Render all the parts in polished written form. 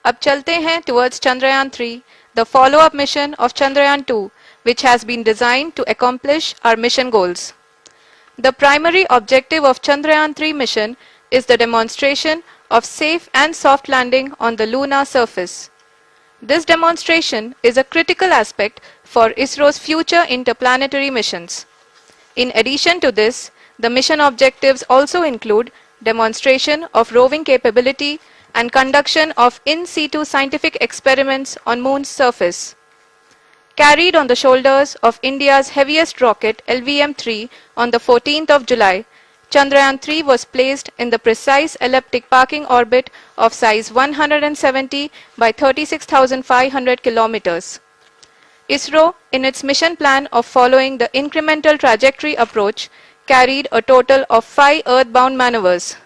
अब चलते हैं towards Chandrayaan 3, the follow-up mission of Chandrayaan 2, which has been designed to accomplish our mission goals. The primary objective of Chandrayaan 3 mission is the demonstration of safe and soft landing on the lunar surface. This demonstration is a critical aspect for ISRO's future interplanetary missions. In addition to this, the mission objectives also include demonstration of roving capability and conduction of in situ scientific experiments on Moon's surface. Carried on the shoulders of India's heaviest rocket LVM-3 on the 14th of July, Chandrayaan 3 was placed in the precise elliptic parking orbit of size 170 by 36,500 kilometers. ISRO, in its mission plan of following the incremental trajectory approach, carried a total of 5 earthbound maneuvers.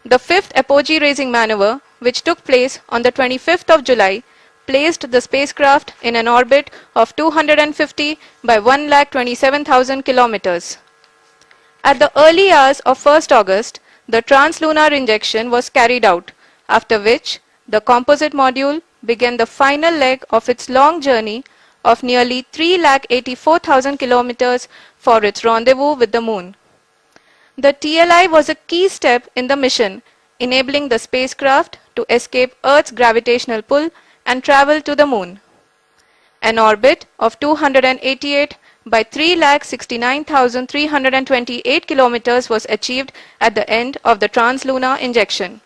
The fifth apogee raising maneuver, which took place on the 25th of July, placed the spacecraft in an orbit of 250 by 1,27,000 kilometers. At the early hours of 1st August, the translunar injection was carried out, after which the composite module began the final leg of its long journey of nearly 3,84,000 kilometers for its rendezvous with the Moon. The TLI was a key step in the mission, enabling the spacecraft to escape Earth's gravitational pull and travel to the Moon. An orbit of 288 by 3,69,328 kilometers was achieved at the end of the translunar injection.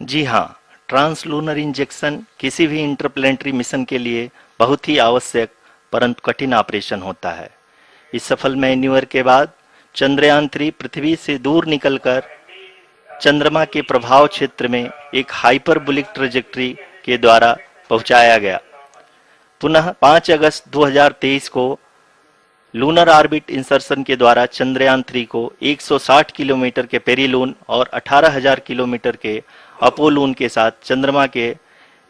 जी हाँ, translunar injection किसी भी interplanetary mission के लिए बहुत ही आवश्यक परंतु कठिन operation होता है। इस सफल मैन्यूवर के बाद चंद्रयान 3 पृथ्वी से दूर निकलकर चंद्रमा के प्रभाव क्षेत्र में एक हाइपरबोलिक ट्रैजेक्टरी के द्वारा पहुंचाया गया। पुनः 5 अगस्त 2023 को लूनर ऑर्बिट इंसर्शन के द्वारा चंद्रयान 3 को 160 किलोमीटर के पेरीलून और 18,000 किलोमीटर के अपोलून के साथ चंद्रमा के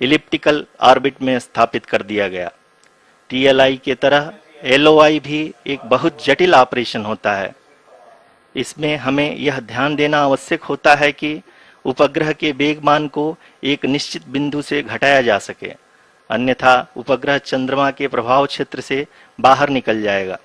इलिप्टिकल ऑर्बिट में स्थापित कर दिया गया। टीएलआई के तरह एलओआई भी एक बहुत जटिल ऑपरेशन होता है। इसमें हमें यह ध्यान देना आवश्यक होता है कि उपग्रह के वेगमान को एक निश्चित बिंदु से घटाया जा सके, अन्यथा उपग्रह चंद्रमा के प्रभाव क्षेत्र से बाहर निकल जाएगा।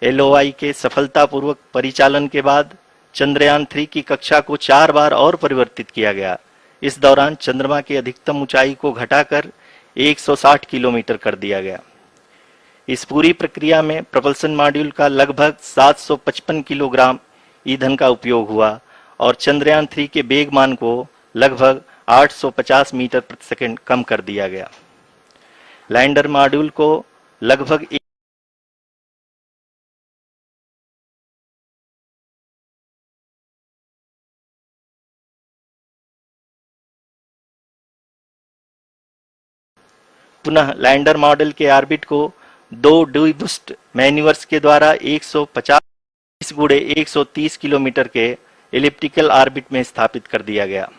एलओआई के सफलतापूर्वक परिचालन के बाद चंद्रयान 3 की कक्षा को 4 बार और परिवर्तित किया गया। इस दौरान चंद्रमा की अधिकतम ऊंचाई को घटाकर 160 किलोमीटर कर दिया गया। इस पूरी प्रक्रिया में प्रपल्सन मॉड्यूल का लगभग 755 किलोग्राम ईंधन का उपयोग हुआ और चंद्रयान 3 के वेगमान को लगभग 850 मीटर प्रति सेकंड कम कर दिया गया। लैंडर मॉड्यूल को लगभग पुनः लैंडर मॉडल के ऑर्बिट को 2 डीबूस्ट मैन्यूवर्स के द्वारा 150 गुणे 130 किलोमीटर के एलिप्टिकल ऑर्बिट में स्थापित कर दिया गया।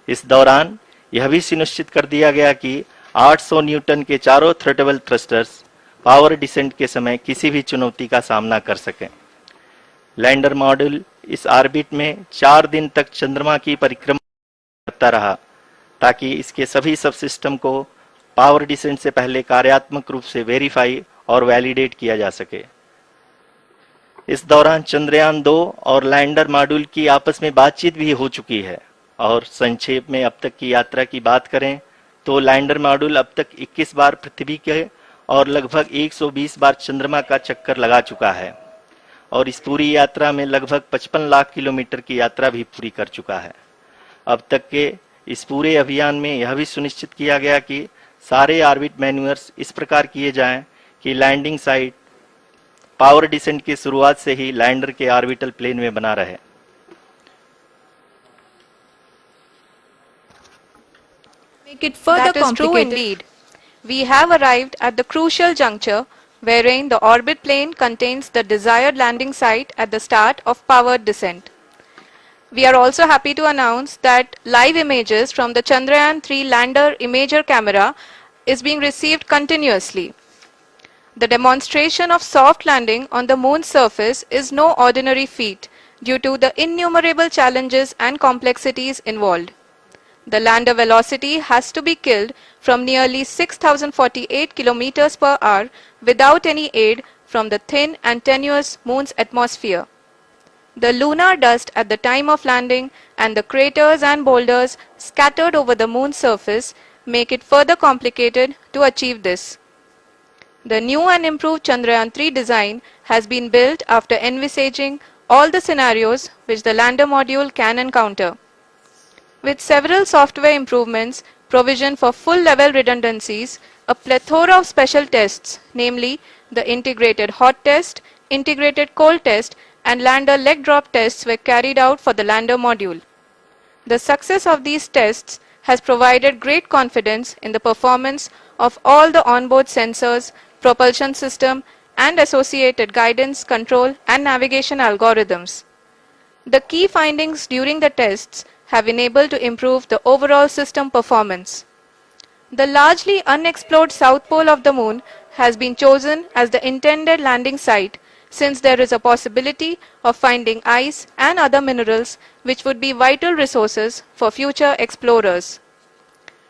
इस दौरान यह भी सुनिश्चित कर दिया गया कि 800 न्यूटन के चारों थ्रोटेबल थ्रस्टर्स पावर डिसेंट के समय किसी भी चुनौती का सामना कर सकें। लैंडर मॉड्यूल इस ऑर्बिट में 4 दिन तक चंद्रमा की परिक्रमा करता रहा ताकि इसके सभी सब सिस्टम को पावर डिसेंट से पहले कार्यात्मक रूप से वेरीफाई और वैलिडेट किया जा सके। इस दौरान चंद्रयान 2 और लैंडर मॉड्यूल की आपस में बातचीत भी हो चुकी है। और संक्षेप में अब तक की यात्रा की बात करें तो लैंडर मॉड्यूल अब तक 21 बार पृथ्वी के और लगभग 120 बार चंद्रमा का चक्कर लगा चुका है और इस पूरी यात्रा में लगभग 55 लाख किलोमीटर की यात्रा भी पूरी कर चुका है। अब तक के इस पूरे अभियान में यह भी सुनिश्चित किया गया कि सारे ऑर्बिट मैन्यूवर्स इस प्रकार किए जाएं कि लैंडिंग साइट पावर डिसेंट की शुरुआत से ही लैंडर के ऑर्बिटल प्लेन में बना रहे। Make it further complicated. That is true indeed. We have arrived at the crucial juncture wherein the orbit plane contains the desired landing site at the start of powered descent. We are also happy to announce that live images from the Chandrayaan 3 lander imager camera is being received continuously. The demonstration of soft landing on the Moon's surface is no ordinary feat, due to the innumerable challenges and complexities involved. The lander velocity has to be killed from nearly 6,048 kilometers per hour without any aid from the thin and tenuous Moon's atmosphere. The lunar dust at the time of landing and the craters and boulders scattered over the Moon's surface make it further complicated to achieve this. The new and improved Chandrayaan-3 design has been built after envisaging all the scenarios which the lander module can encounter. With several software improvements, provision for full-level redundancies, a plethora of special tests, namely the integrated hot test, integrated cold test, and lander leg drop tests were carried out for the lander module. The success of these tests has provided great confidence in the performance of all the onboard sensors, propulsion system, and associated guidance, control, and navigation algorithms. The key findings during the tests have enabled to improve the overall system performance. The largely unexplored south pole of the Moon has been chosen as the intended landing site, since there is a possibility of finding ice and other minerals which would be vital resources for future explorers.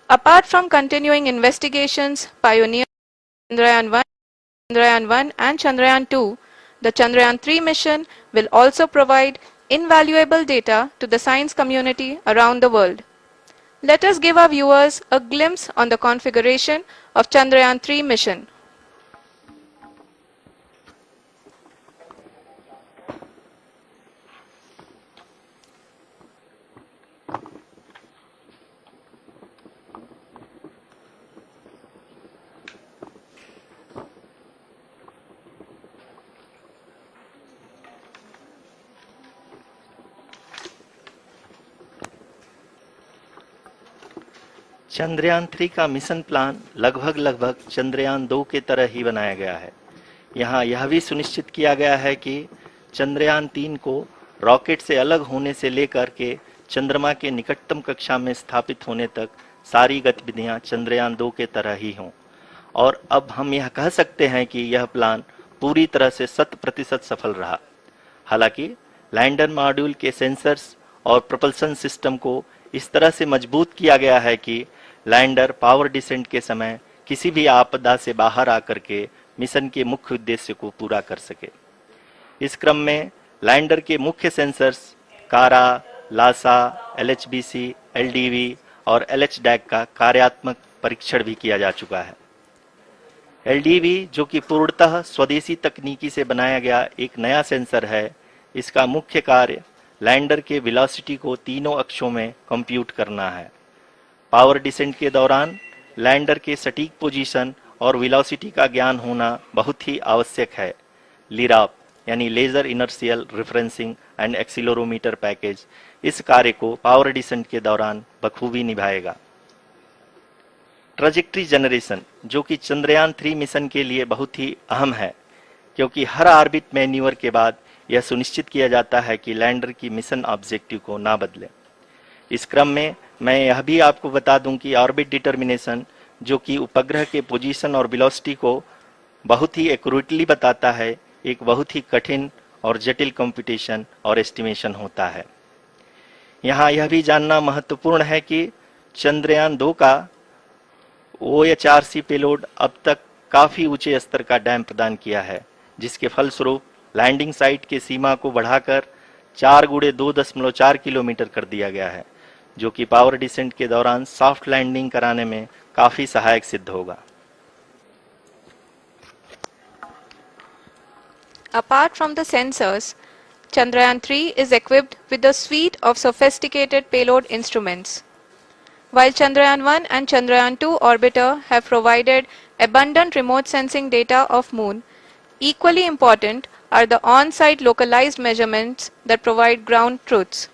Apart from continuing investigations pioneered by Chandrayaan-1 and Chandrayaan-2, the Chandrayaan-3 mission will also provide invaluable data to the science community around the world. Let us give our viewers a glimpse on the configuration of Chandrayaan-3 mission. Chandrayaan 3 का mission plan लगभग चंद्रयान 2 के तरह ही बनाया गया है। यहाँ यह भी सुनिश्चित किया गया है कि चंद्रयान 3 को रॉकेट से अलग होने से लेकर के चंद्रमा के निकटतम कक्षा में स्थापित होने तक सारी गतिविधियां चंद्रयान 2 के तरह ही हों। और अब हम यह कह सकते हैं कि यह प्लान पूरी तरह से 100% सफल रहा। हालांकि लैंडर मॉड्यूल के सेंसर्स और प्रोपल्शन सिस्टम को इस तरह से मजबूत किया गया है कि लैंडर पावर डिसेंट के समय किसी भी आपदा से बाहर आकर के मिशन के मुख्य उद्देश्य को पूरा कर सके। इस क्रम में लैंडर के मुख्य सेंसर्स कारा, लासा, LHBC, LDV और LHDAC का कार्यात्मक परीक्षण भी किया जा चुका है। LDV जो कि पूर्णतः स्वदेशी तकनीकी से बनाया गया एक नया सेंसर है, इसका मुख्य कार्य लैंडर के वेलोसिटी को तीनों अक्षों में कंप्यूट करना है। पावर डिसेंट के दौरान लैंडर के सटीक पोजीशन और वेलोसिटी का ज्ञान होना बहुत ही आवश्यक है। लिराप यानी laser inertial referencing and accelerometer package इस कार्य को पावर डिसेंट के दौरान बखूबी निभाएगा। ट्रैजेक्टरी जनरेशन जो कि चंद्रयान 3 मिशन के लिए बहुत ही अहम है, क्योंकि हर ऑर्बिट मैन्यूवर के बाद यह सुनिश्चित किया जाता है कि लैंडर की मिशन ऑब्जेक्टिव को ना बदले। इस क्रम में मैं यह भी आपको बता दूं कि ऑर्बिट डिटर्मिनेशन जो कि उपग्रह के पोजीशन और वेलोसिटी को बहुत ही एक्यूरेटली बताता है, एक बहुत ही कठिन और जटिल कंप्यूटेशन और एस्टिमेशन होता है। यहाँ यह भी जानना महत्वपूर्ण है कि चंद्रयान 2 का OHRC पेलोड अब तक काफी ऊंचे स्तर का डैम प्रदान किया है, जिसके फलस्वरूप लैंडिंग साइट के सीमा को बढ़ाकर 4x2.4 किलोमीटर कर दिया गया है, जो कि पावर डिसेंट के दौरान सॉफ्ट लैंडिंग कराने में काफी सहायक सिद्ध होगा। Apart from the sensors, Chandrayaan-3 is equipped with a suite of sophisticated payload instruments. While Chandrayaan-1 and Chandrayaan-2 orbiter have provided abundant remote sensing data of Moon, equally important are the on-site localized measurements that provide ground truths.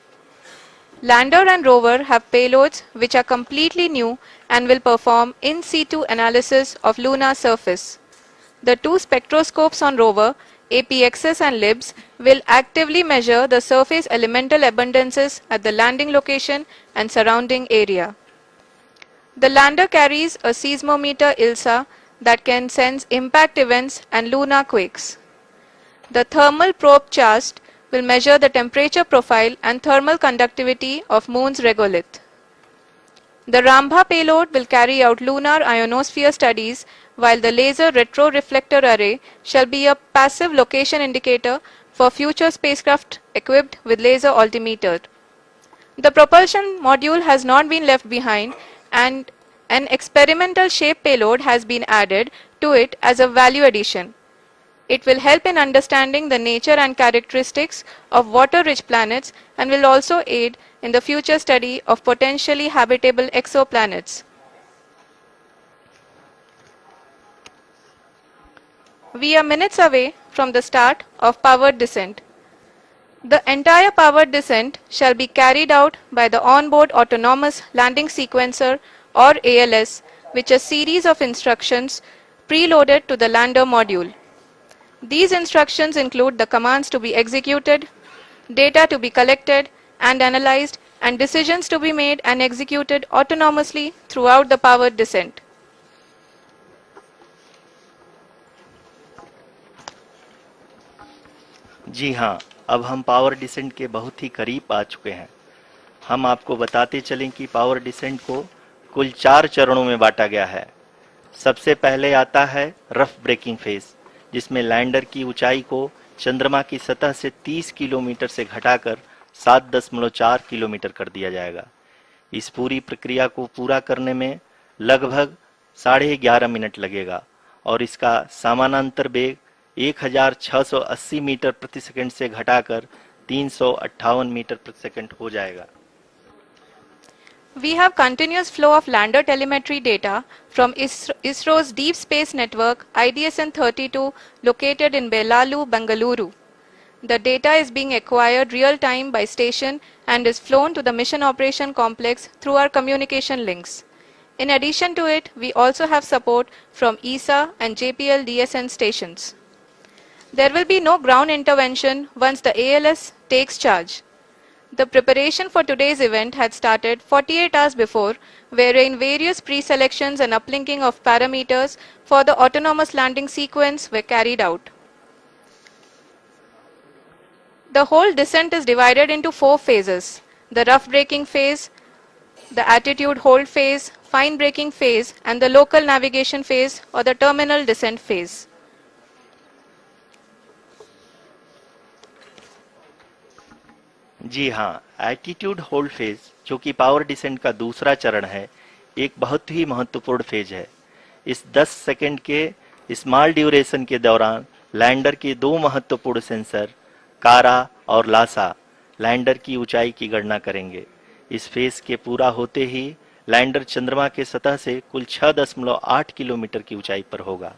Lander and rover have payloads which are completely new and will perform in situ analysis of lunar surface. The two spectroscopes on rover, APXS and LIBS, will actively measure the surface elemental abundances at the landing location and surrounding area. The lander carries a seismometer ILSA that can sense impact events and lunar quakes. The thermal probe CHAST will measure the temperature profile and thermal conductivity of Moon's regolith. The Rambha payload will carry out lunar ionosphere studies, while the Laser Retroreflector Array shall be a passive location indicator for future spacecraft equipped with laser altimeter. The propulsion module has not been left behind, and an experimental shape payload has been added to it as a value addition. It will help in understanding the nature and characteristics of water-rich planets and will also aid in the future study of potentially habitable exoplanets. We are minutes away from the start of powered descent. The entire powered descent shall be carried out by the Onboard Autonomous Landing Sequencer or ALS, which is a series of instructions preloaded to the lander module. These instructions include the commands to be executed, data to be collected and analyzed, and decisions to be made and executed autonomously throughout the powered descent. जी हाँ, अब हम power descent के बहुत ही करीब आ चुके हैं। हम आपको बताते चलें कि पावर डिसेंट को कुल 4 चरणों में बांटा गया है। सबसे पहले आता है रफ ब्रेकिंग फेज, जिसमें लैंडर की ऊंचाई को चंद्रमा की सतह से 30 किलोमीटर से घटाकर 7.4 किलोमीटर कर दिया जाएगा। इस पूरी प्रक्रिया को पूरा करने में लगभग 11.5 मिनट लगेगा और इसका समानांतर वेग 1680 मीटर प्रति सेकंड से घटाकर 358 मीटर प्रति सेकंड हो जाएगा। We have continuous flow of lander telemetry data from ISRO's Deep Space Network IDSN-32 located in Belalu, Bengaluru. The data is being acquired real-time by station and is flown to the Mission Operation Complex through our communication links. In addition to it, we also have support from ESA and JPL DSN stations. There will be no ground intervention once the ALS takes charge. The preparation for today's event had started 48 hours before, wherein various pre-selections and uplinking of parameters for the autonomous landing sequence were carried out. The whole descent is divided into 4 phases: the rough braking phase, the attitude hold phase, fine braking phase, and the local navigation phase or the terminal descent phase. जी हाँ, attitude hold phase, जो कि power descent का दूसरा चरण है, एक बहुत ही महत्वपूर्ण फेज है। इस 10 सेकंड के स्मॉल ड्यूरेशन के दौरान लैंडर के 2 महत्वपूर्ण सेंसर कारा और लासा लैंडर की ऊंचाई की गणना करेंगे। इस फेज के पूरा होते ही लैंडर चंद्रमा के सतह से कुल 6.8 किलोमीटर की ऊंचाई पर होगा।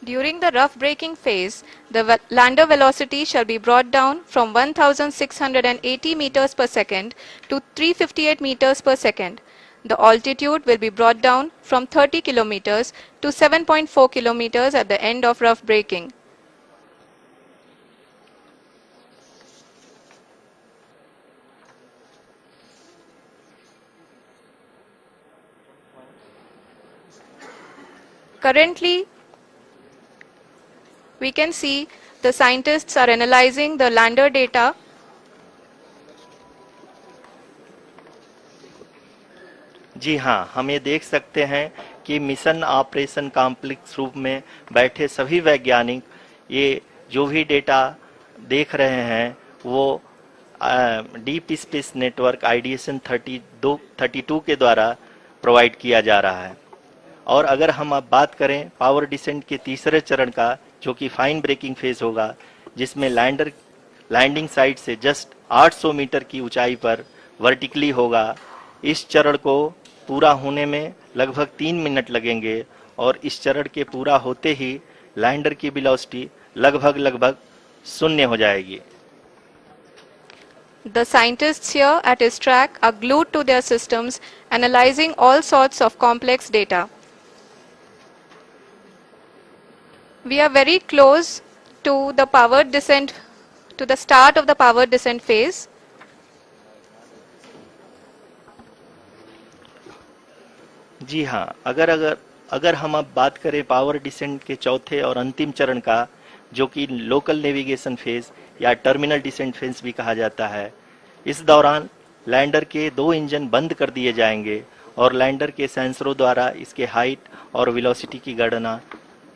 During the rough braking phase, the lander velocity shall be brought down from 1680 meters per second to 358 meters per second. The altitude will be brought down from 30 kilometers to 7.4 kilometers at the end of rough braking. Currently, we can see the scientists are analyzing the lander data. जी हाँ, हम ये देख सकते हैं कि mission operation complex रूप में बैठे सभी वैज्ञानिक ये जो भी डेटा देख रहे हैं वो डीप स्पेस नेटवर्क IDSN 32 के द्वारा प्रोवाइड किया जा रहा है। और अगर हम अब बात करें पावर डिसेंट के तीसरे चरण का, जो कि फाइन ब्रेकिंग फेज होगा, जिसमें लैंडर लैंडिंग साइट से जस्ट 800 मीटर की ऊंचाई पर वर्टिकली होगा। इस चरण को पूरा होने में लगभग 3 मिनट लगेंगे और इस चरण के पूरा होते ही लैंडर की वेलोसिटी लगभग 0 हो जाएगी। The scientists here at ISTRAC are glued to their systems, analyzing all sorts of complex data. We are very close to the powered descent, to the start of the powered descent phase. जी हाँ, अगर हम अब बात करें power descent के चौथे और अंतिम चरण का, जो कि लोकल नेविगेशन फेज या टर्मिनल डिसेंट फेज भी कहा जाता है, इस दौरान लैंडर के 2 इंजन बंद कर दिए जाएंगे और लैंडर के सेंसरों द्वारा इसके हाइट और वेलोसिटी की गणना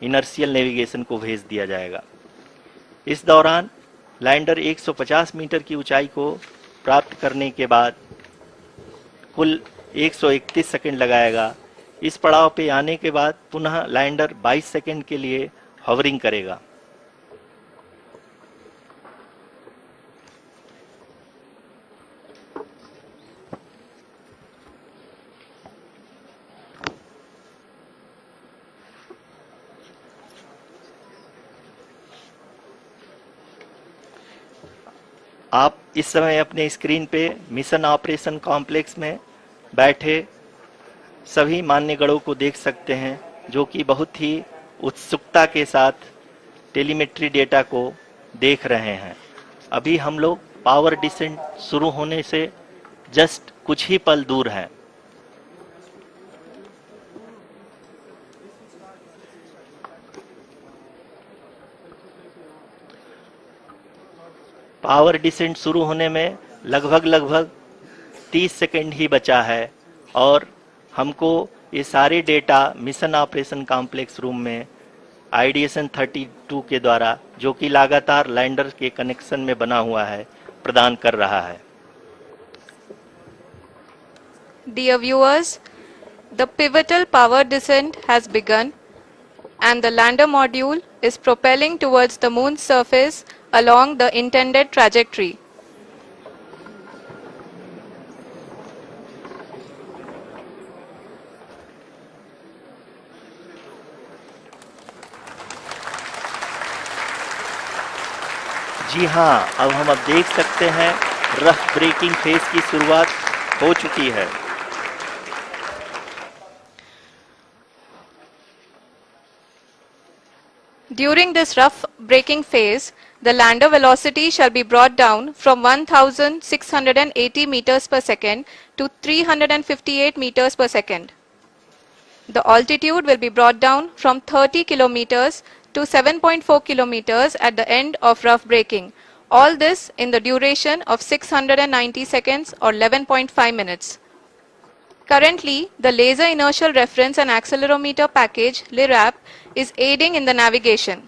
इनर्शियल नेविगेशन को भेज दिया जाएगा। इस दौरान लैंडर 150 मीटर की ऊंचाई को प्राप्त करने के बाद कुल 131 सेकंड लगाएगा। इस पड़ाव पे आने के बाद पुनः लैंडर 22 सेकंड के लिए हॉवरिंग करेगा। आप इस समय अपने स्क्रीन पे मिशन ऑपरेशन कॉम्प्लेक्स में बैठे सभी मान्यगणों को देख सकते हैं, जो कि बहुत ही उत्सुकता के साथ टेलीमेट्री डेटा को देख रहे हैं। अभी हम लोग पावर डिसेंट शुरू होने से जस्ट कुछ ही पल दूर हैं। पावर डिसेंट शुरू होने में लगभग 30 सेकंड ही बचा है और हमको ये सारे data mission operation complex room में आईडीएसएन 32 के द्वारा, जो कि लगातार लैंडर के कनेक्शन में बना हुआ है, प्रदान कर रहा है। Dear viewers, the pivotal power descent has begun and the lander module is propelling towards the moon's surface along the intended trajectory. जी हाँ, अब हम देख सकते हैं रफ ब्रेकिंग फेज की शुरुआत हो चुकी है। During this rough braking phase, the lander velocity shall be brought down from 1680 meters per second to 358 meters per second. The altitude will be brought down from 30 kilometers to 7.4 kilometers at the end of rough braking. All this in the duration of 690 seconds or 11.5 minutes. Currently, the Laser Inertial Reference and Accelerometer package (LIRAP) is aiding in the navigation.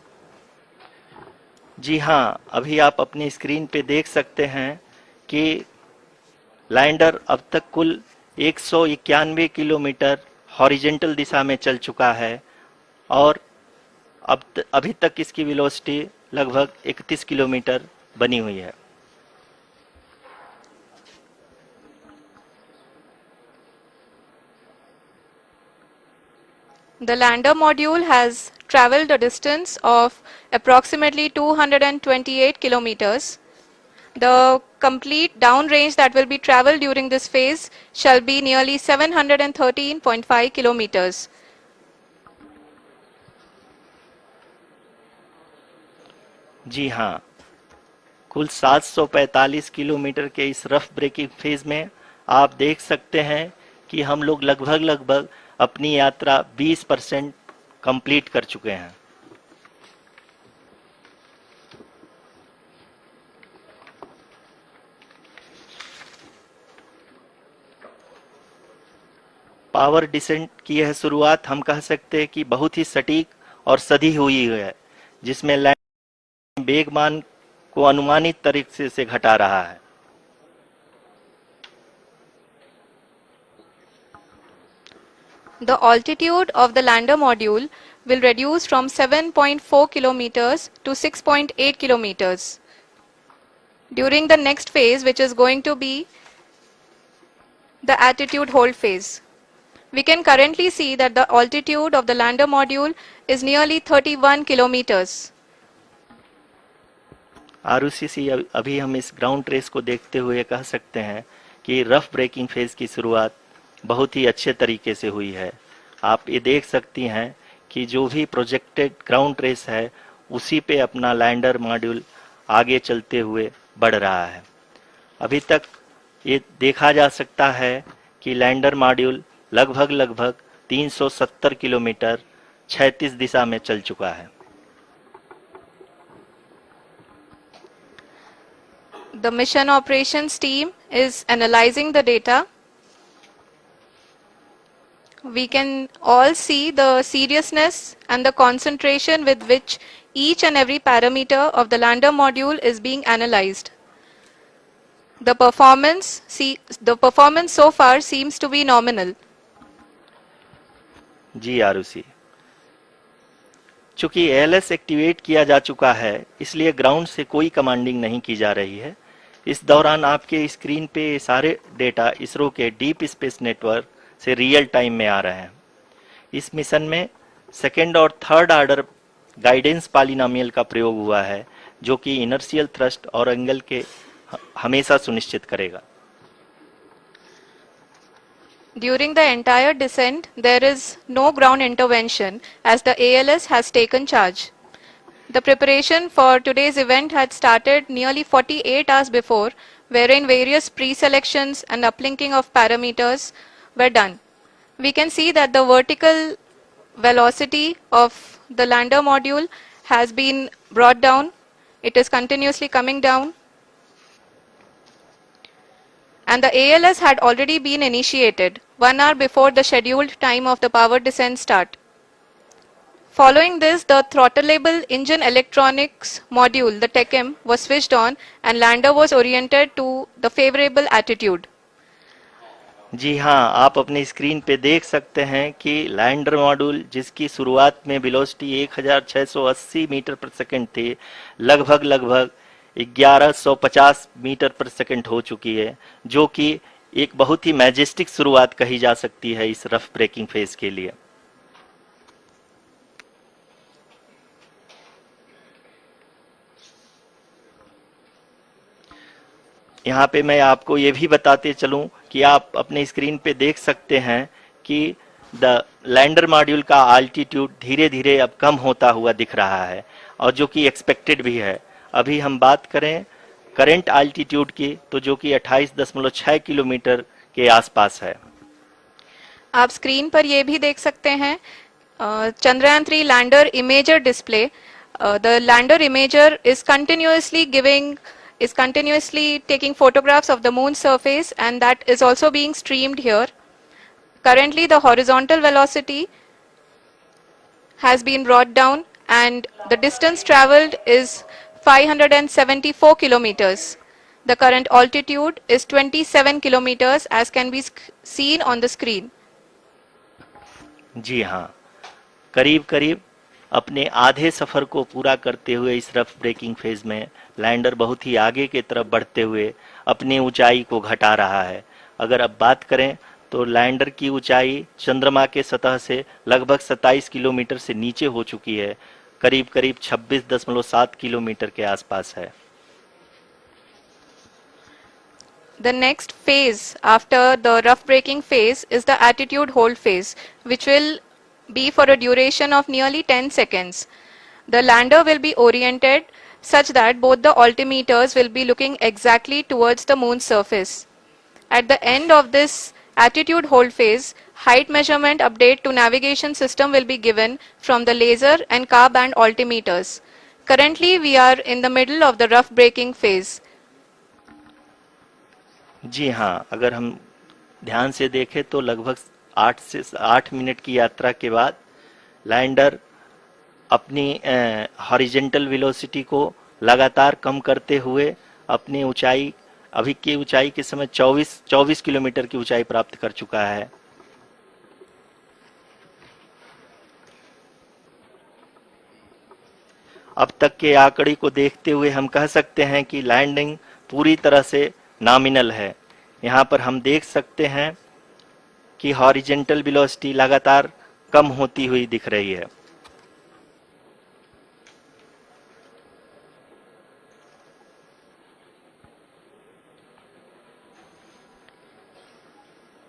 जी हाँ, अभी आप अपनी screen पे देख सकते हैं कि lander अब तक कुल 191 किलोमीटर हॉरिजेंटल दिशा में चल चुका है और अभी तक इसकी वेलोसिटी लगभग 31 किलोमीटर बनी हुई है। The lander module has traveled a distance of approximately 228 kilometers. The complete downrange that will be traveled during this phase shall be nearly 713.5 kilometers. जी हाँ, कुल 745 किलोमीटर के इस रफ ब्रेकिंग फेज में आप देख सकते हैं कि हम लोग लगभग अपनी यात्रा 20% कंप्लीट कर चुके हैं। पावर डिसेंट की यह शुरुआत हम कह सकते हैं कि बहुत ही सटीक और सधी हुई है, जिसमें लैंडर वेगमान को अनुमानित तरीके से घटा रहा है। The altitude of the lander module will reduce from 7.4 kilometers to 6.8 kilometers. During the next phase, which is going to be the attitude hold phase, we can currently see that the altitude of the lander module is nearly 31 kilometers. Arushi, अभी हम इस ground trace को देखते हुए कह सकते हैं कि रफ ब्रेकिंग फेज की शुरुआत बहुत ही अच्छे तरीके से हुई है। आप ये देख सकती हैं कि जो भी प्रोजेक्टेड ग्राउंड ट्रेस है, उसी पे अपना लैंडर मॉड्यूल आगे चलते हुए बढ़ रहा है। अभी तक ये देखा जा सकता है कि लैंडर मॉड्यूल लगभग 370 किलोमीटर क्षैतिज दिशा में चल चुका है। The mission operations team is analyzing the data. We can all see the seriousness and the concentration with which each and every parameter of the lander module is being analyzed. The performance so far seems to be nominal. जी आरुषि, चूंकि ALS activate किया जा चुका है, इसलिए ground से कोई commanding नहीं की जा रही है। इस दौरान आपके स्क्रीन पे सारे डेटा इसरो के डीप स्पेस नेटवर्क से रियल टाइम में आ रहे हैं। इस मिशन में सेकेंड और थर्ड ऑर्डर गाइडेंस पॉलिनोमियल का प्रयोग हुआ है, जो कि इनर्शियल थ्रस्ट और एंगल के हमेशा सुनिश्चित करेगा। During the entire descent, there is no ground intervention as the ALS has taken charge. The preparation for today's event had started nearly 48 hours before, wherein various pre-selections and uplinking of parameters were done. We can see that the vertical velocity of the lander module has been brought down. It is continuously coming down. And the ALS had already been initiated 1 hour before the scheduled time of the power descent start. Following this, the throttleable engine electronics module, the TECM, was switched on and lander was oriented to the favorable attitude. जी हाँ, आप अपनी screen पे देख सकते हैं कि lander module, जिसकी शुरुआत में वेलोसिटी 1680 मीटर पर सेकंड थी, लगभग 1150 मीटर पर सेकंड हो चुकी है, जो कि एक बहुत ही मैजेस्टिक शुरुआत कही जा सकती है इस रफ ब्रेकिंग फेज के लिए। यहाँ पे मैं आपको ये भी बताते चलूं कि आप अपने स्क्रीन पे देख सकते हैं कि द लैंडर मॉड्यूल का आल्टीट्यूड धीरे धीरे अब कम होता हुआ दिख रहा है, और जो कि एक्सपेक्टेड भी है। अभी हम बात करें करंट आल्टीट्यूड की, तो जो कि 28.6 किलोमीटर के आसपास है। आप स्क्रीन पर ये भी देख सकते हैं Chandrayaan 3 lander imager display. The lander imager is continuously taking photographs of the moon surface, and that is also being streamed here. Currently the horizontal velocity has been brought down and the distance traveled is 574 kilometers. The current altitude is 27 kilometers as can be seen on the screen. जी हाँ, करीब अपने आधे सफर को पूरा करते हुए इस rough breaking phase में लैंडर बहुत ही आगे की तरफ बढ़ते हुए अपनी ऊंचाई को घटा रहा है। अगर अब बात करें तो लैंडर की ऊंचाई चंद्रमा के सतह से लगभग 27 किलोमीटर से नीचे हो चुकी है, करीब 26.7 किलोमीटर के आसपास है। The next phase after the rough braking phase is the attitude hold phase, which will be for a duration of nearly 10 seconds. The lander will be oriented such that both the altimeters will be looking exactly towards the moon's surface. At the end of this attitude hold phase, height measurement update to navigation system will be given from the laser and car band altimeters. Currently we are in the middle of the rough braking phase. जी हाँ, अगर हम ध्यान से देखें तो लगभग 8 minute की यात्रा के बाद लैंडर अपनी हॉरिजेंटल वेलोसिटी को लगातार कम करते हुए अपनी ऊंचाई, अभी की ऊंचाई के समय 24 किलोमीटर की ऊंचाई प्राप्त कर चुका है। अब तक के आंकड़े को देखते हुए हम कह सकते हैं कि लैंडिंग पूरी तरह से नॉमिनल है। यहाँ पर हम देख सकते हैं कि हॉरिजेंटल वेलोसिटी लगातार कम होती हुई दिख रही है।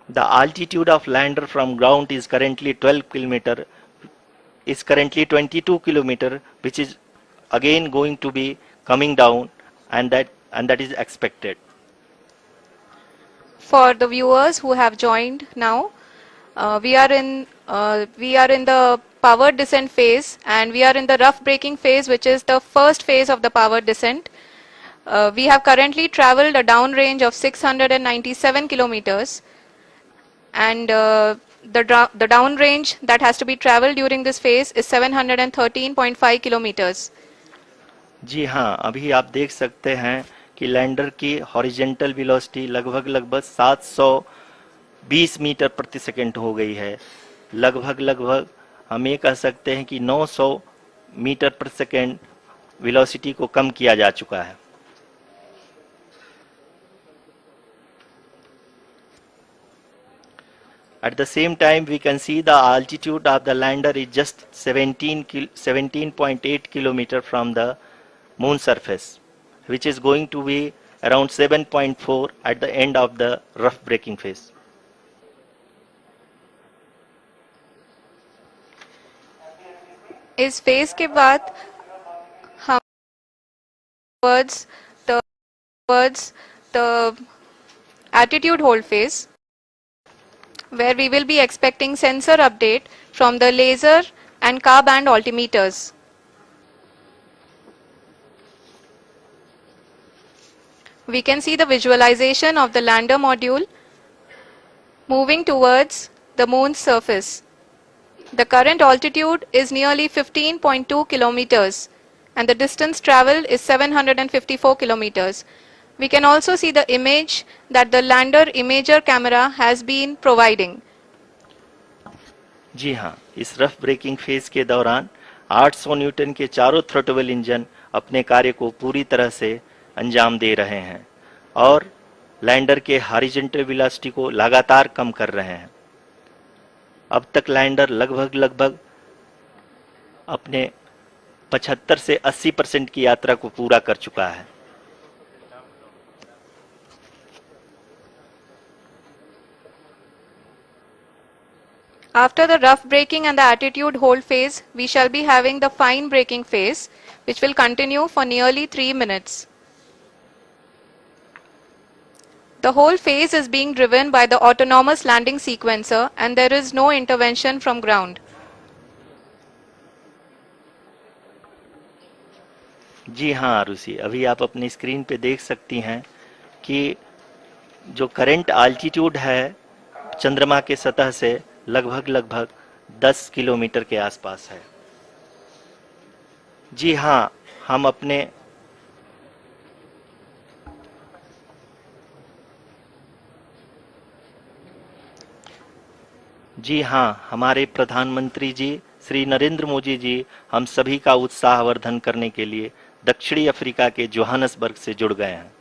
The altitude of lander from ground is currently 22 kilometer, which is again going to be coming down, and that is expected. For the viewers who have joined now, We are in the powered descent phase, and we are in the rough braking phase, which is the first phase of the powered descent. We have currently traveled a downrange of 697 kilometers, and the downrange that has to be traveled during this phase is 713.5 kilometers. जी हाँ, अभी आप देख सकते हैं कि lander की horizontal velocity लगभग 720 metre प्रति सेकंड हो गई है। लगभग हम ये कह सकते हैं कि 900 मीटर प्रति सेकंड वेलोसिटी को कम किया जा चुका है। At the same time, we can see the altitude of the lander is just 17.8 kilometer from the moon surface, which is going to be around 7.4 at the end of the rough braking phase. इस phase के बाद हम towards the attitude hold phase, where we will be expecting sensor update from the laser and car band altimeters. We can see the visualization of the lander module moving towards the moon's surface. The current altitude is nearly 15.2 kilometers, and the distance traveled is 754 kilometers. We can also see the image that the lander imager camera has been providing. जी हाँ, इस rough breaking phase के दौरान 800 Newton के चारों throttle engine अपने कार्य को पूरी तरह से अंजाम दे रहे हैं और लैंडर के हॉरिजॉन्टल वेलोसिटी को लगातार कम कर रहे हैं। अब तक लैंडर लगभग अपने 75 से 80% की यात्रा को पूरा कर चुका है। After the rough braking and the attitude hold phase, we shall be having the fine braking phase, which will continue for nearly 3 minutes. The whole phase is being driven by the autonomous landing sequencer, and there is no intervention from ground. जी हाँ आरुषि, अभी आप अपनी screen पे देख सकती हैं कि जो करंट आल्टीट्यूड है चंद्रमा के सतह से लगभग 10 किलोमीटर के आसपास है। जी हाँ, हमारे प्रधानमंत्री जी श्री नरेंद्र मोदी जी हम सभी का उत्साहवर्धन करने के लिए दक्षिणी अफ्रीका के जोहानसबर्ग से जुड़ गए हैं।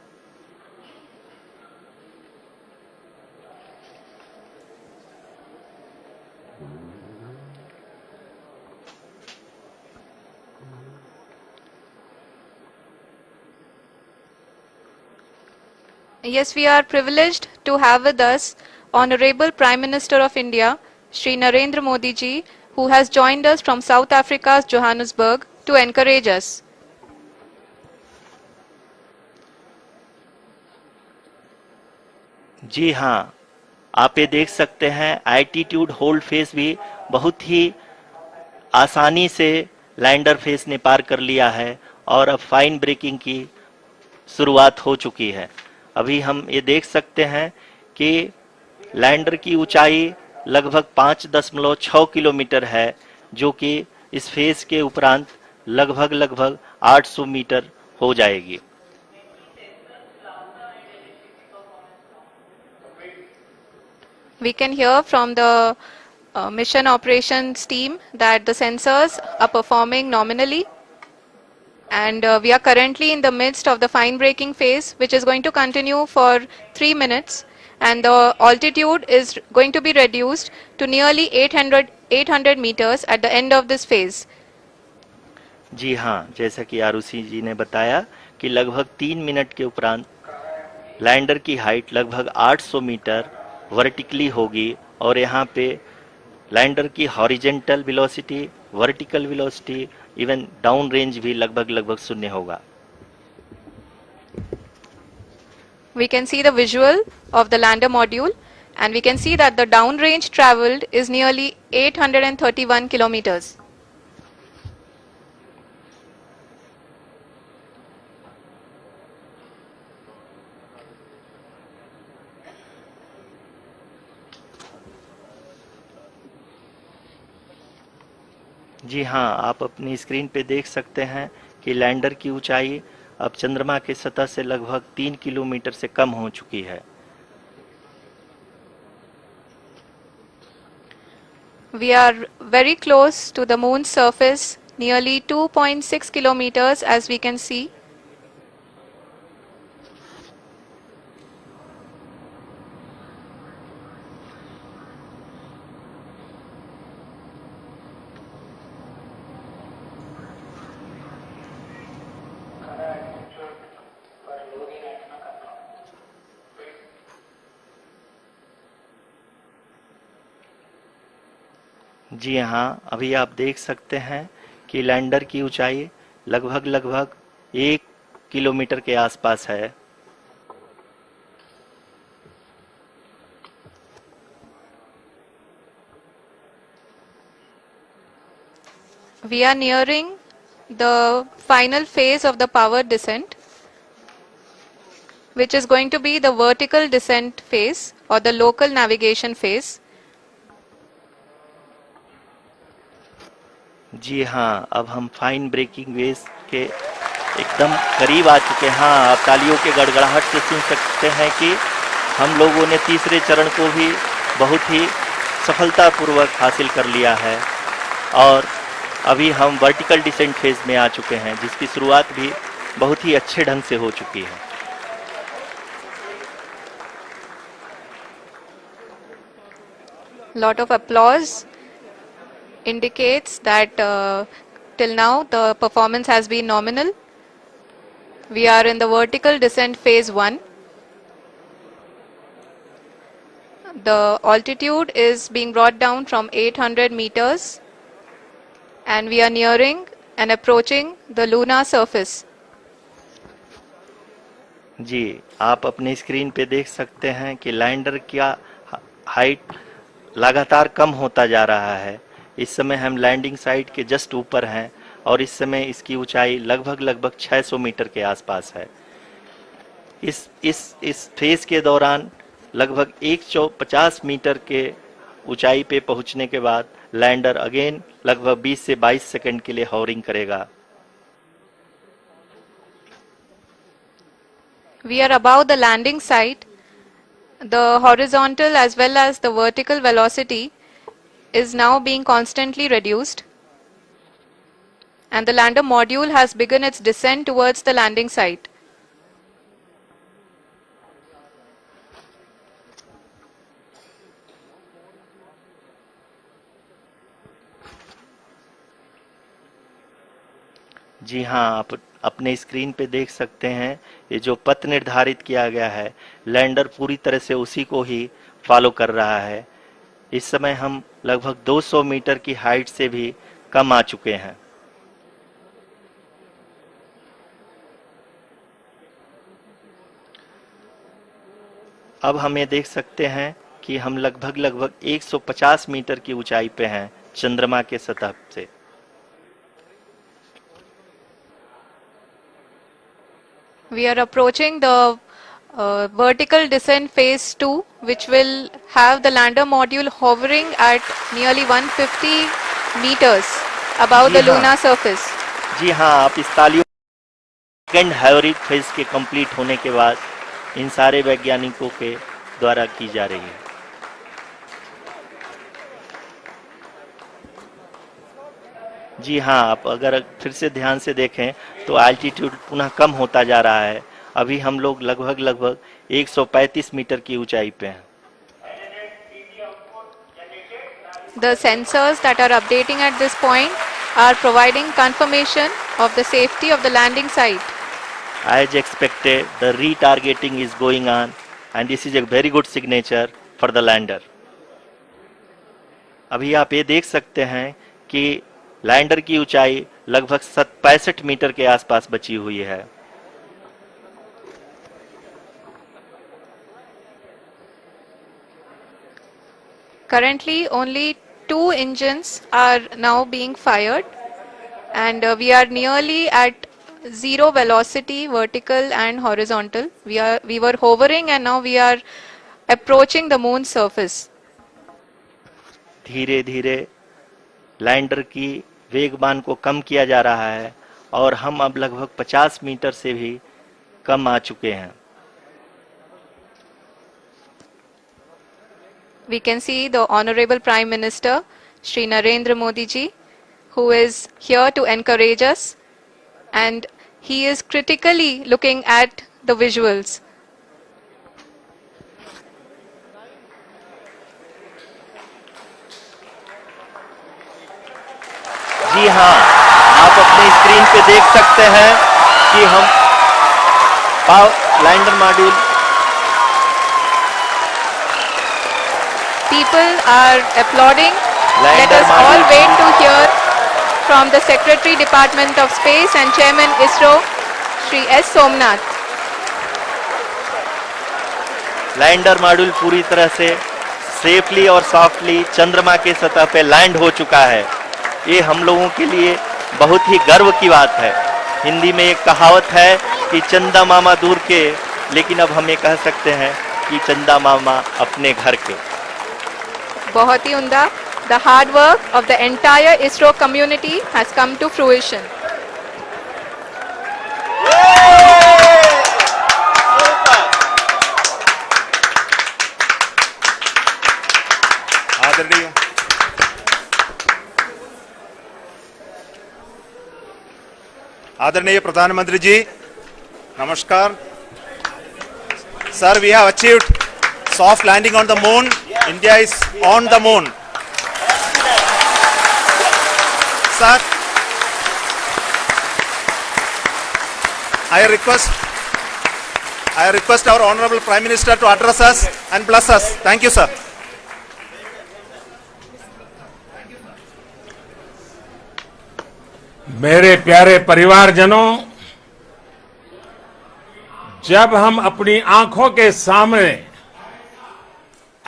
Yes, we are privileged to have with us Honorable Prime Minister of India, Shri Narendra Modi ji, who has joined us from South Africa's Johannesburg to encourage us. जी हाँ, आप ये देख सकते हैं एल्टीट्यूड होल्ड फेज भी बहुत ही आसानी से लैंडर फेज ने पार कर लिया है और अब फाइन ब्रेकिंग की शुरुआत हो चुकी है। अभी हम ये देख सकते हैं कि लैंडर की ऊंचाई लगभग 5.6 किलोमीटर है, जो कि इस फेज के उपरांत लगभग 800 मीटर हो जाएगी। We can hear from the mission operations team that the sensors are performing nominally, and we are currently in the midst of the fine braking phase, which is going to continue for 3 minutes, and the altitude is going to be reduced to nearly 800 meters at the end of this phase. जी हाँ, जैसा कि आरुषि जी ने बताया कि लगभग 3 minute के उपरांत lander की हाइट लगभग 800 मीटर वर्टिकली होगी और यहाँ पे लैंडर की horizontal velocity, vertical velocity, even down range भी लगभग शून्य होगा। We can see the visual of the lander module. and we can see that the downrange traveled is nearly 831 kilometers. जी हाँ, आप अपनी स्क्रीन पे देख सकते हैं कि लैंडर की ऊंचाई अब चंद्रमा की सतह से लगभग 3 किलोमीटर से कम हो चुकी है। We are very close to the moon's surface, nearly 2.6 kilometers as we can see. जी हाँ, अभी आप देख सकते हैं कि लैंडर की ऊंचाई लगभग 1 किलोमीटर के आसपास है। We are nearing the final phase of the power descent, which is going to be the vertical descent phase or the local navigation phase. जी हाँ, अब हम फाइन ब्रेकिंग वेव्स के एकदम करीब आ चुके हैं। हाँ, आप तालियों के गड़गड़ाहट से सुन सकते हैं कि हम लोगों ने तीसरे चरण को भी बहुत ही सफलतापूर्वक हासिल कर लिया है और अभी हम वर्टिकल डिसेंट फेज में आ चुके हैं, जिसकी शुरुआत भी बहुत ही अच्छे ढंग से हो चुकी है। Lot of applause indicates that till now the performance has been nominal. We are in the vertical descent phase 1. The altitude is being brought down from 800 meters and we are nearing and approaching the lunar surface. जी, आप अपनी screen पे देख सकते हैं कि lander का height लगातार कम होता जा रहा है। इस समय हम लैंडिंग साइट के जस्ट ऊपर हैं और इस समय इसकी ऊंचाई लगभग 600 मीटर के आसपास है। इस फेज के दौरान लगभग 150 मीटर के ऊंचाई पे पहुंचने के बाद लैंडर अगेन लगभग 20 से 22 सेकंड के लिए हॉवरिंग करेगा। We are above the landing site. The horizontal as well as the vertical velocity is now being constantly reduced, and the lander module has begun its descent towards the landing site. जी हाँ, आप अपने screen पे देख सकते हैं ये जो पथ निर्धारित किया गया है, लैंडर पूरी तरह से उसी को ही फॉलो कर रहा है। इस समय हम लगभग 200 मीटर की हाइट से भी कम आ चुके हैं। अब हम ये देख सकते हैं कि हम लगभग 150 मीटर की ऊंचाई पे हैं चंद्रमा के सतह से। We are approaching the vertical descent phase 2, which will have the lander module hovering at nearly 150 meters above the lunar surface. जी हाँ, आप इस तालियों सेकेंड हाइवरिक फेज के कंप्लीट होने के बाद इन सारे वैज्ञानिकों के द्वारा की जा रही है। जी हाँ, आप अगर फिर से ध्यान से देखें तो एल्टीट्यूड पुनः कम होता जा रहा है। अभी हम लोग लगभग 135 मीटर की ऊंचाई पे हैं। The sensors that are updating at this point are providing confirmation of the safety of the landing site. As expected, the retargeting is going on and this is a very good signature for the lander. अभी आप ये देख सकते हैं कि lander की ऊंचाई लगभग 65 मीटर के आसपास बची हुई है। Currently, only 2 engines are now being fired, and we are nearly at zero velocity, vertical and horizontal. We were hovering, and now we are approaching the moon's surface. धीरे धीरे लैंडर की वेगमान को कम किया जा रहा है और हम अब लगभग 50 मीटर से भी कम आ चुके हैं. We can see the Honorable Prime Minister, Shri Narendra Modi ji, who is here to encourage us, and he is critically looking at the visuals. जी हाँ, आप अपने स्क्रीन पे देख सकते हैं कि हम lander module. People are applauding. Let Lander us all module. wait to hear from the Secretary Department of Space and Chairman ISRO, Shri S. Somnath. Lander module पूरी तरह से सेफली और सॉफ्टली चंद्रमा के सतह पे लैंड हो चुका है. ये हम लोगों के लिए बहुत ही गर्व की बात है. हिंदी में एक कहावत है कि चंदा मामा दूर के, लेकिन अब हम ये कह सकते हैं कि चंदा मामा अपने घर के. बहुत ही उम्दा. The hard work of the entire ISRO community has come to fruition. आदरणीय आदरणीय प्रधानमंत्री जी, नमस्कार. Sir, we have achieved soft landing on the moon. India is on the moon. Sir, I request our Honorable Prime Minister to address us and bless us. Thank you, sir. मेरे प्यारे परिवारजनों, जब हम अपनी आंखों के सामने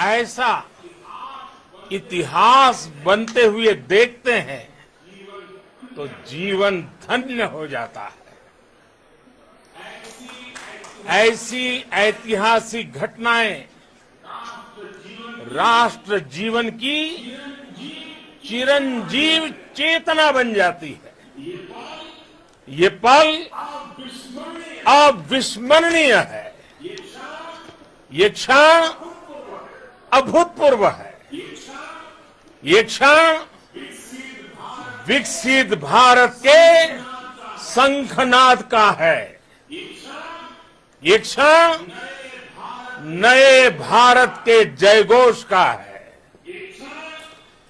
ऐसा इतिहास बनते हुए देखते हैं तो जीवन धन्य हो जाता है. ऐसी ऐतिहासिक घटनाएं राष्ट्र जीवन की चिरंजीव चेतना बन जाती है. ये पल अविस्मरणीय है. ये क्षण अभूतपूर्व है. ये क्षण विकसित भारत के शंखनाद का है. ये क्षण नए भारत के जयघोष का है.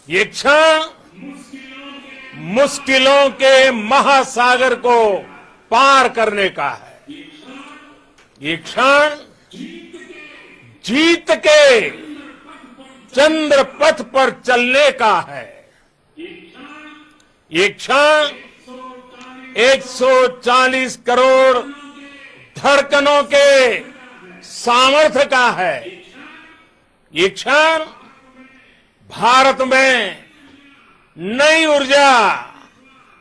ये क्षण मुश्किलों के महासागर को पार करने का है. ये क्षण जीत के चंद्र पथ पर चलने का है. ये क्षण 140 करोड़ धड़कनों के सामर्थ्य का है. ये क्षण भारत में नई ऊर्जा,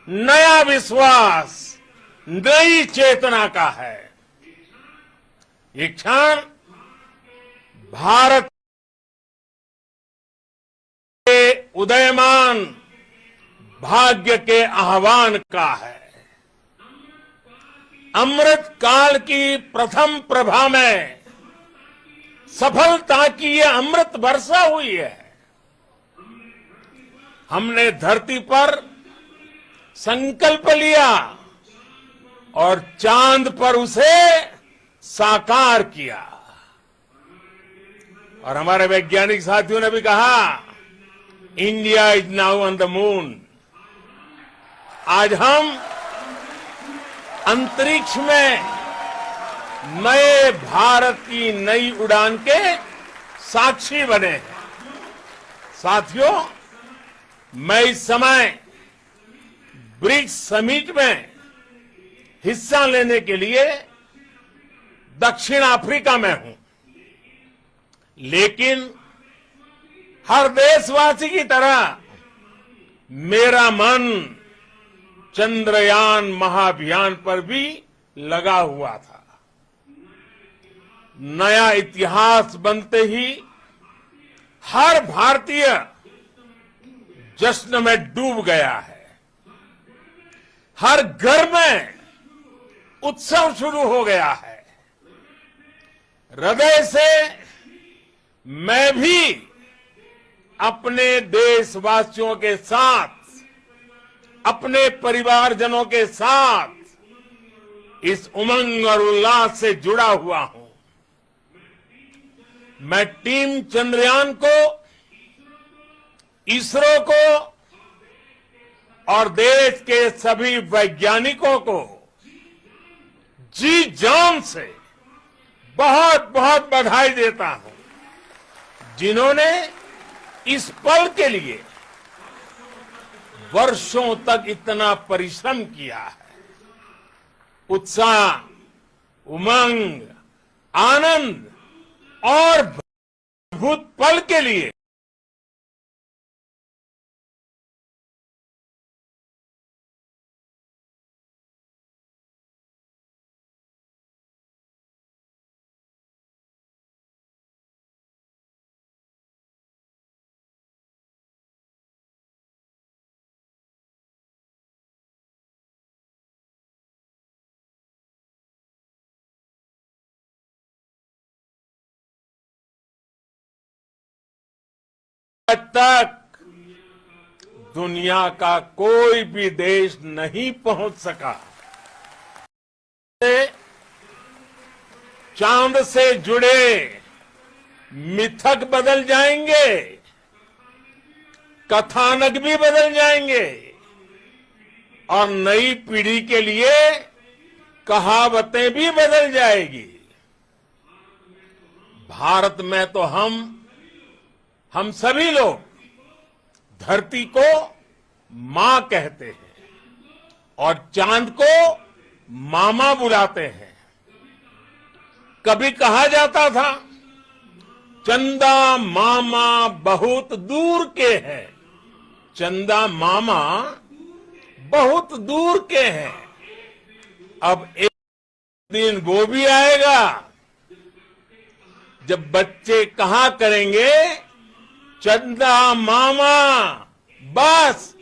नया विश्वास, नई चेतना का है. ये क्षण भारत के उदयमान भाग्य के आह्वान का है. अमृत काल की प्रथम प्रभा में सफलता की ये अमृत वर्षा हुई है. हमने धरती पर संकल्प लिया और चांद पर उसे साकार किया. और हमारे वैज्ञानिक साथियों ने भी कहा, India is now on the moon. आज हम अंतरिक्ष में नए भारत की नई उड़ान के साक्षी बने हैं. साथियों, मैं इस समय ब्रिक्स समिट में हिस्सा लेने के लिए दक्षिण अफ्रीका में हूं. लेकिन हर देशवासी की तरह मेरा मन चंद्रयान महाअभियान पर भी लगा हुआ था। नया इतिहास बनते ही हर भारतीय जश्न में डूब गया है। हर घर में उत्सव शुरू हो गया है। हृदय से मैं भी अपने देशवासियों के साथ, अपने परिवारजनों के साथ इस उमंग और उल्लास से जुड़ा हुआ हूं। मैं टीम चंद्रयान को, इसरो को और देश के सभी वैज्ञानिकों को जी जान से बहुत बहुत बधाई देता हूं, जिन्होंने इस पल के लिए वर्षों तक इतना परिश्रम किया है। उत्साह, उमंग, आनंद और अद्भुत पल के लिए आज तक दुनिया का कोई भी देश नहीं पहुंच सका। चांद से जुड़े मिथक बदल जाएंगे, कथानक भी बदल जाएंगे और नई पीढ़ी के लिए कहावतें भी बदल जाएगी। भारत में तो हम सभी लोग धरती को मां कहते हैं और चांद को मामा बुलाते हैं। कभी कहा जाता था चंदा मामा बहुत दूर के हैं, चंदा मामा बहुत दूर के हैं। अब एक दिन वो भी आएगा जब बच्चे कहा करेंगे चंदा मामा बस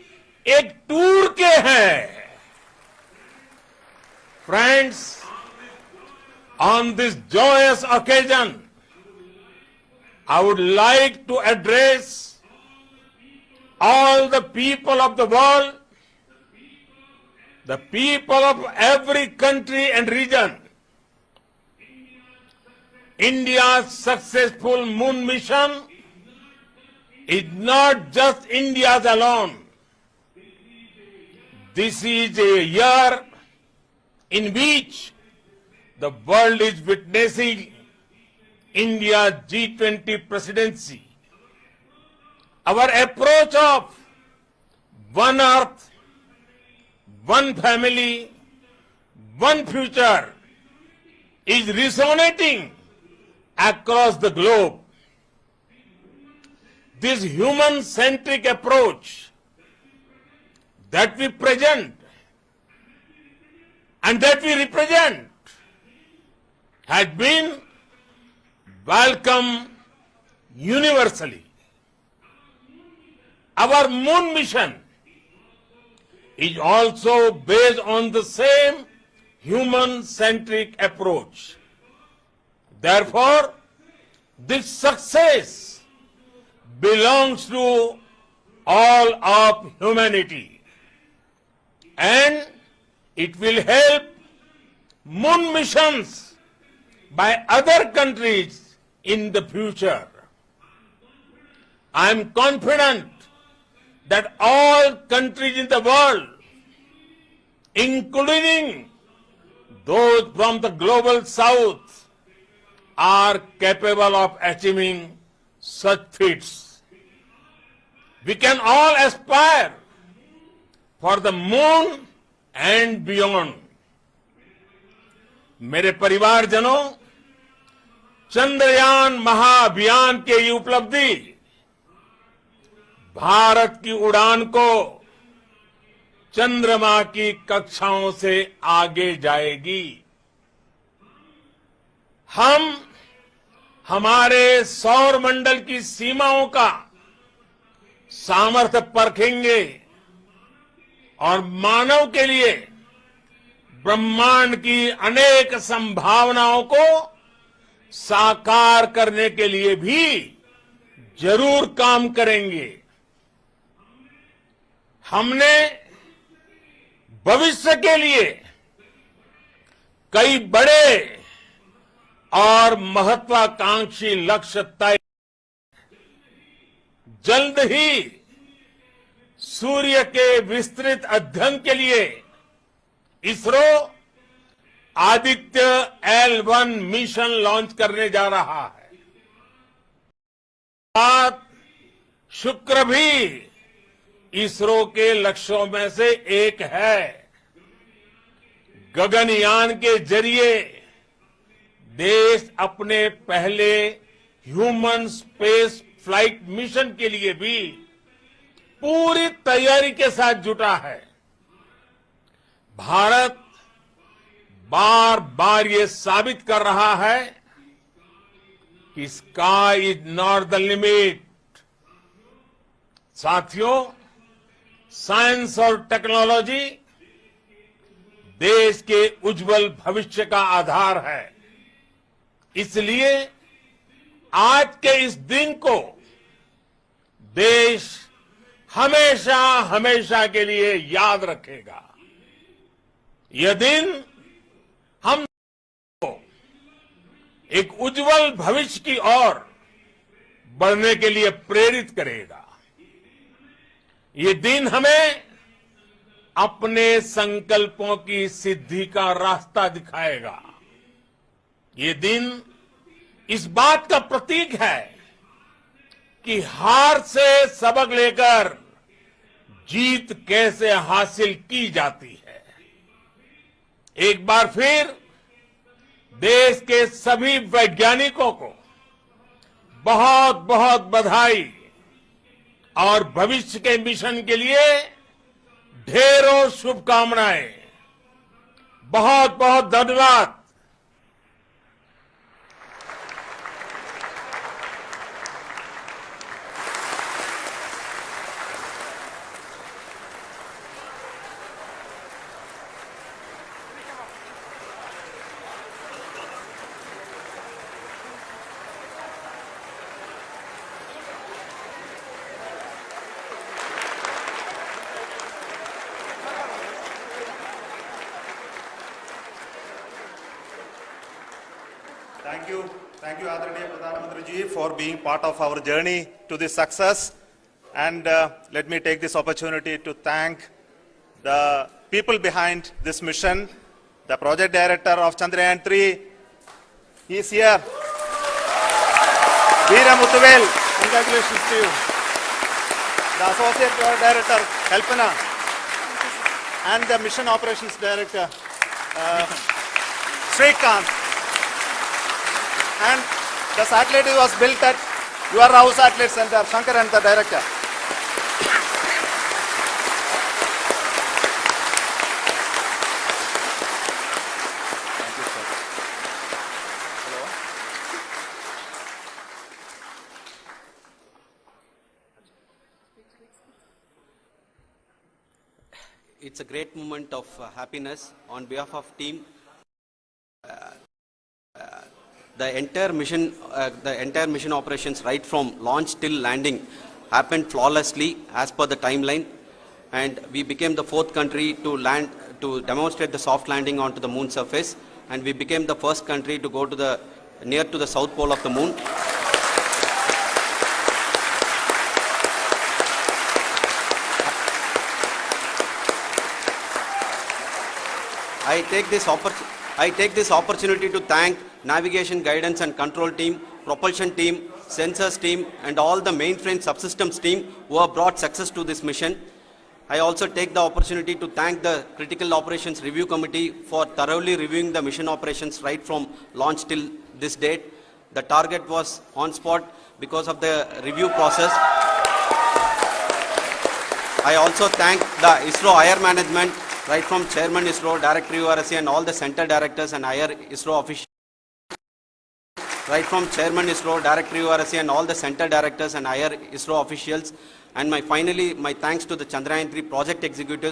एक टूर के हैं। Friends, on this joyous occasion, I would like to address all the people of the world, the people of every country and region. India's successful moon mission is not just India's alone. This is a year in which the world is witnessing India's G20 presidency. Our approach of one earth, one family, one future is resonating across the globe. This human-centric approach that we present and that we represent has been welcomed universally. Our moon mission is also based on the same human-centric approach. Therefore, this success belongs to all of humanity, and it will help moon missions by other countries in the future. I am confident that all countries in the world, including those from the global south, are capable of achieving such feats. We can all aspire for the moon and beyond. मेरे परिवारजनों, चंद्रयान महाअभियान के ये उपलब्धि भारत की उड़ान को चंद्रमा की कक्षाओं से आगे जाएगी। हम हमारे सौर मंडल की सीमाओं का सामर्थ्य परखेंगे और मानव के लिए ब्रह्मांड की अनेक संभावनाओं को साकार करने के लिए भी जरूर काम करेंगे। हमने भविष्य के लिए कई बड़े और महत्वाकांक्षी लक्ष्य तय। जल्द ही सूर्य के विस्तृत अध्ययन के लिए ISRO Aditya L1 mission launch करने जा रहा है। साथ शुक्र भी इसरो के लक्ष्यों में से एक है। गगनयान के जरिए देश अपने पहले ह्यूमन स्पेस फ्लाइट मिशन के लिए भी पूरी तैयारी के साथ जुटा है। भारत बार बार ये साबित कर रहा है कि sky is not the limit. साथियों, साइंस और टेक्नोलॉजी देश के उज्जवल भविष्य का आधार है। इसलिए आज के इस दिन को देश हमेशा हमेशा के लिए याद रखेगा। यह दिन हम को एक उज्जवल भविष्य की ओर बढ़ने के लिए प्रेरित करेगा। ये दिन हमें अपने संकल्पों की सिद्धि का रास्ता दिखाएगा। ये दिन इस बात का प्रतीक है कि हार से सबक लेकर जीत कैसे हासिल की जाती है। एक बार फिर देश के सभी वैज्ञानिकों को बहुत बहुत बधाई और भविष्य के मिशन के लिए ढेरों शुभकामनाएं। बहुत बहुत धन्यवाद। Thank you, Adaraniya Pradhan Mantri ji, for being part of our journey to this success. And let me take this opportunity to thank the people behind this mission, the project director of Chandrayaan 3. He is here. Veera Muthuvel, congratulations to you. The associate director, Kalpana, and the mission operations director, Srikanth. And the satellite was built at your house satellite center, Shankar and the director. Thank you, sir. Hello. It's a great moment of happiness on behalf of team. The entire mission operations right from launch till landing happened flawlessly as per the timeline, and we became the 4th country to land, to demonstrate the soft landing onto the moon surface, and we became the first country to go to near to the south pole of the moon. I take this opportunity to thank navigation, guidance and control team, propulsion team, sensors team and all the mainframe subsystems team who have brought success to this mission. I also take the opportunity to thank the Critical Operations Review Committee for thoroughly reviewing the mission operations right from launch till this date. The target was on spot because of the review process. I also thank the ISRO higher management, right from Chairman ISRO, Director URSC, and all the center directors and higher ISRO officials. Right from Chairman ISRO, Director URSC, and all the center directors and higher ISRO officials. And finally, my thanks to the Chandrayaan-3 project executives.